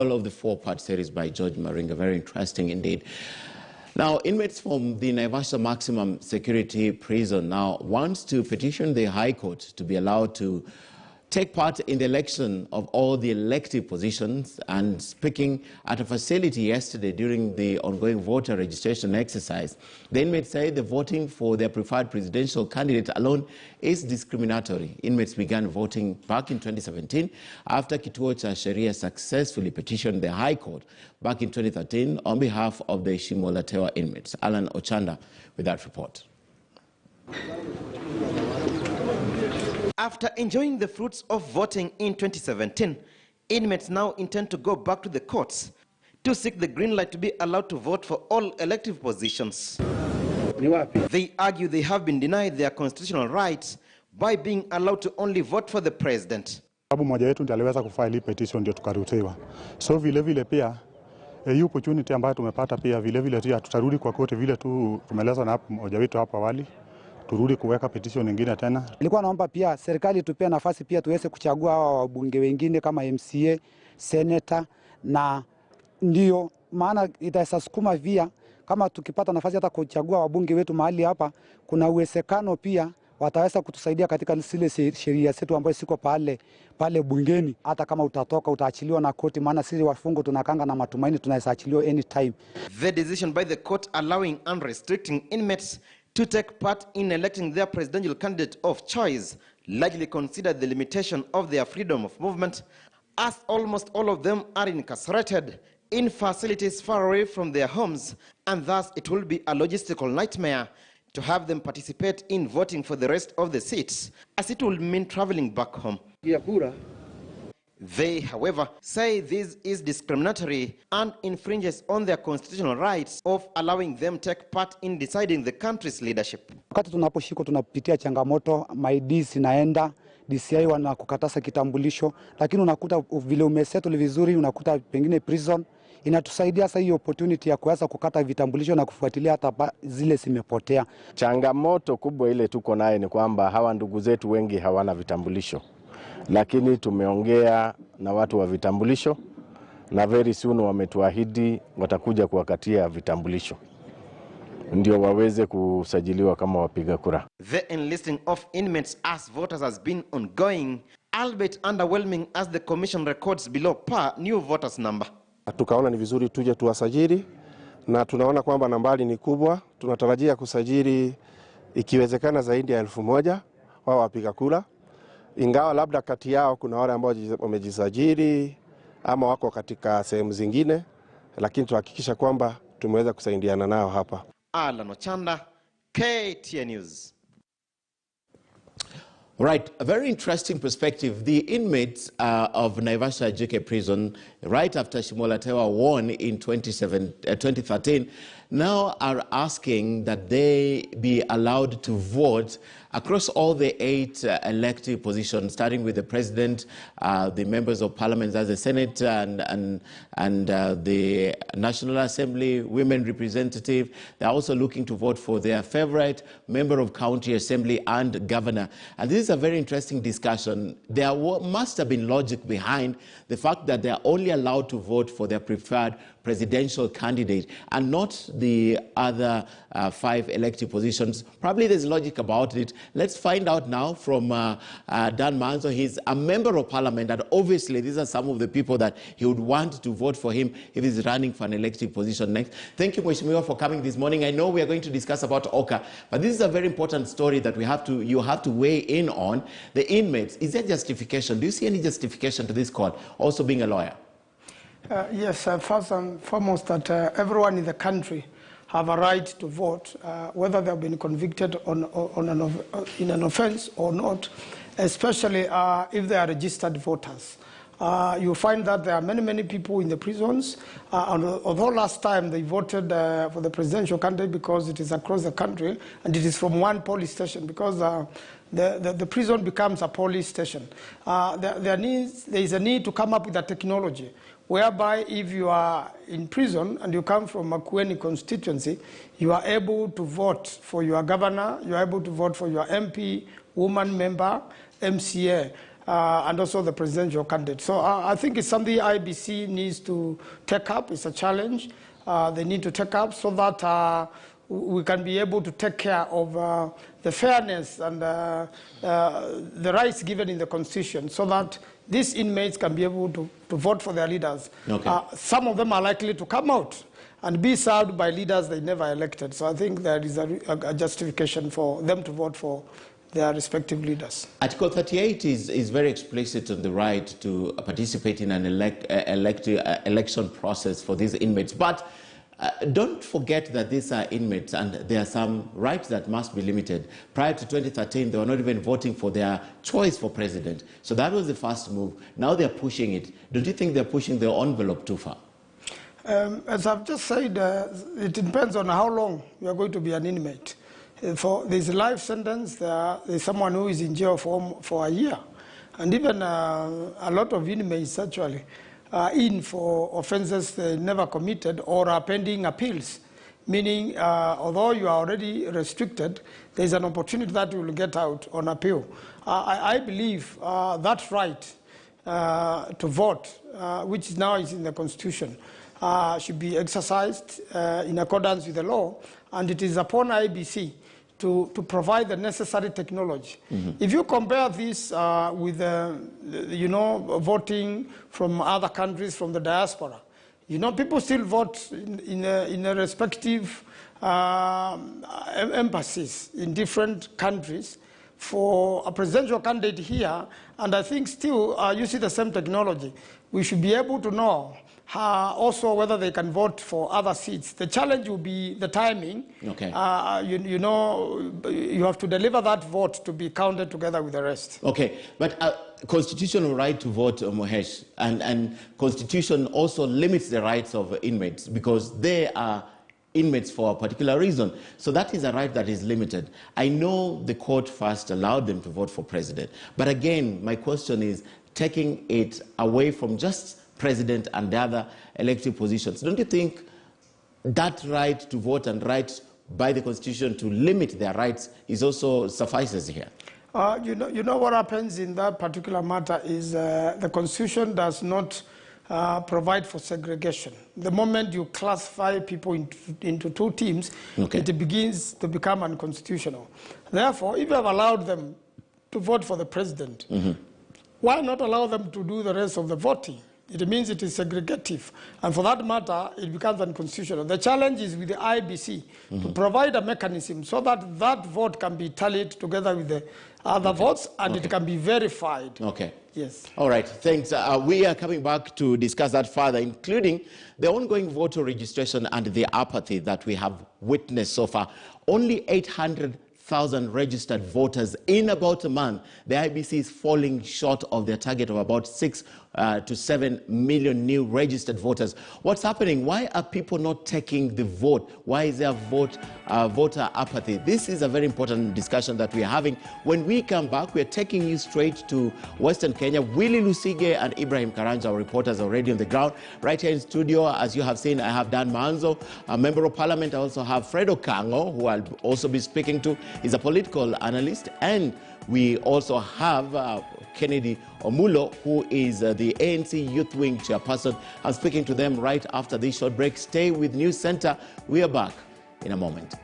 All of the 4-part series by George Maringa, very interesting indeed. Now, inmates from the Naivasha Maximum Security Prison now wants to petition the High Court to be allowed to take part in the election of all the elective positions. And speaking at a facility yesterday during the ongoing voter registration exercise, the inmates say the voting for their preferred presidential candidate alone is discriminatory. Inmates began voting back in 2017 after Kituo cha Sheria successfully petitioned the High Court back in 2013 on behalf of the Shimolatewa inmates. Alan Ochanda with that report. After enjoying the fruits of voting in 2017, inmates now intend to go back to the courts to seek the green light to be allowed to vote for all elective positions. They argue they have been denied their constitutional rights by being allowed to only vote for the president. Sababu moja wetu ndiye aliweza kufile petition ndio tukarutiwa. So vile pia hii opportunity ambayo tumepata pia vile tu tutarudi kwa kote vile tu tumeleza na hapo moja wetu hapo awali. Turudi kuweka petition nyingine tena. Nilikuwa naomba pia serikali tupie nafasi pia tuweze kuchagua hawa wabunge wengine kama MCA, senator, na ndio maana itasukuma via kama tukipata nafasi hata kuchagua wabunge wetu mahali hapa, kuna uwezekano pia wataweza kutusaidia katika zile sheria zetu ambazo siko pale bungeni. Hata kama utatoka utaachiliwa na koti, maana sisi wafungo tunakanga na matumaini tunaweza achiliwa anytime. The decision by the court allowing and restricting inmates to take part in electing their presidential candidate of choice largely considered the limitation of their freedom of movement, as almost all of them are incarcerated in facilities far away from their homes, and thus it will be a logistical nightmare to have them participate in voting for the rest of the seats, as it will mean traveling back home. They, however, say this is discriminatory and infringes on their constitutional rights of allowing them take part in deciding the country's leadership. Wakati tunaposhika tunapitia changamoto, maidisi naenda, DCI wanakukatasa kitambulisho, lakini unakuta vile umesettle vizuri, unakuta pengine prison, inatusaidia sasa hii opportunity ya kuweza kukata vitambulisho na kufuatilia hata zile zimepotea. Changamoto kubwa ile tuko naye ni kwamba hawa ndugu zetu wengi hawana vitambulisho. Lakini tumeongea na watu wa vitambulisho na very soon wametuahidi watakuja kuwakatia vitambulisho ndio waweze kusajiliwa kama wapiga kura. The enlisting of inmates as voters has been ongoing, albeit underwhelming as the commission records below per new voters number. Tukaona ni vizuri tuje tuwasajili na tunaona kwamba nambari ni kubwa. Tunatarajia kusajili ikiwezekana zaidi ya 1000 wao wapiga kura. Ingawa labda kati yao kuna wale ambao wamejisajili ama wako katika sehemu zingine, lakini tuhakikisha kwamba tumeweza kusaidiana nao hapa. Alan Ochanda, KTN News. Right, a very interesting perspective. The inmates of Naivasha JK prison, right after Shimolatewa won in 2013, now are asking that they be allowed to vote across all the 8 elective positions, starting with the president, the members of parliament as the Senate, and the National Assembly, women representative. They're also looking to vote for their favorite member of county assembly and governor. And this is a very interesting discussion. There must have been logic behind the fact that they are only allowed to vote for their preferred presidential candidate and not the other 5 elective positions. Probably there's logic about it. Let's find out now from Dan Manzo. He's a member of parliament, and obviously these are some of the people that he would want to vote for him if he's running for an elective position next. Thank you, Mheshimiwa, for coming this morning. I know we are going to discuss about Oka, but this is a very important story that you have to weigh in on. The inmates, is there justification? Do you see any justification to this call, also being a lawyer? Yes, first and foremost that everyone in the country have a right to vote, whether they have been convicted in an offense or not, especially if they are registered voters. You find that there are many people in the prisons, and although last time they voted for the presidential candidate because it is across the country and it is from one police station, because the prison becomes a police station. There is a need to come up with a technology whereby if you are in prison and you come from Makueni constituency, you are able to vote for your governor, you are able to vote for your MP, woman member, MCA. and also the presidential candidate. So I think it's something IBC needs to take up. It's a challenge they need to take up so that we can be able to take care of the fairness and the rights given in the Constitution so that these inmates can be able to vote for their leaders. Okay. Some of them are likely to come out and be served by leaders they never elected. So I think there is a justification for them to vote for their respective leaders. Article 38 is very explicit on the right to participate in an election process for these inmates. But don't forget that these are inmates and there are some rights that must be limited. Prior to 2013, they were not even voting for their choice for president. So that was the first move. Now they're pushing it. Don't you think they're pushing the envelope too far? As I've just said, it depends on how long you are going to be an inmate. There's a life sentence, there's someone who is in jail for a year. And even a lot of inmates actually are in for offenses they never committed or are pending appeals, meaning although you are already restricted, there's an opportunity that you will get out on appeal. I believe that right to vote, which now is in the Constitution, should be exercised in accordance with the law, and it is upon IBC to provide the necessary technology. If you compare this with, voting from other countries, from the diaspora, people still vote in a respective embassies in different countries for a presidential candidate here, and I think still you see the same technology. We should be able to know also whether they can vote for other seats. The challenge will be the timing. Okay. You have to deliver that vote to be counted together with the rest. Okay, but constitutional right to vote, Mohesh, and Constitution also limits the rights of inmates because they are inmates for a particular reason. So that is a right that is limited. I know the court first allowed them to vote for president. But again, my question is taking it away from just president and the other elective positions. Don't you think that right to vote and right by the Constitution to limit their rights is also suffices here? You know what happens in that particular matter is the Constitution does not provide for segregation. The moment you classify people into two teams, okay, it begins to become unconstitutional. Therefore, if you have allowed them to vote for the president, why not allow them to do the rest of the voting? It means it is segregative. And for that matter, it becomes unconstitutional. The challenge is with the IBC to provide a mechanism so that that vote can be tallied together with the other votes and it can be verified. Okay. Yes. All right. Thanks. We are coming back to discuss that further, including the ongoing voter registration and the apathy that we have witnessed so far. Only 800,000 registered voters in about a month. The IBC is falling short of their target of about 6 to 7 million new registered voters. What's happening? Why are people not taking the vote? Why is there voter apathy? This is a very important discussion that we are having. When we come back, we are taking you straight to Western Kenya. Willie Lusige and Ibrahim Karanja, our reporters, are already on the ground. Right here in studio, as you have seen, I have Dan Manzo, a member of parliament. I also have Fredo Kango, who I'll also be speaking to. He's a political analyst. And we also have Kennedy Omulo, who is the ANC Youth Wing chairperson. I'm speaking to them right after this short break. Stay with News Center. We are back in a moment.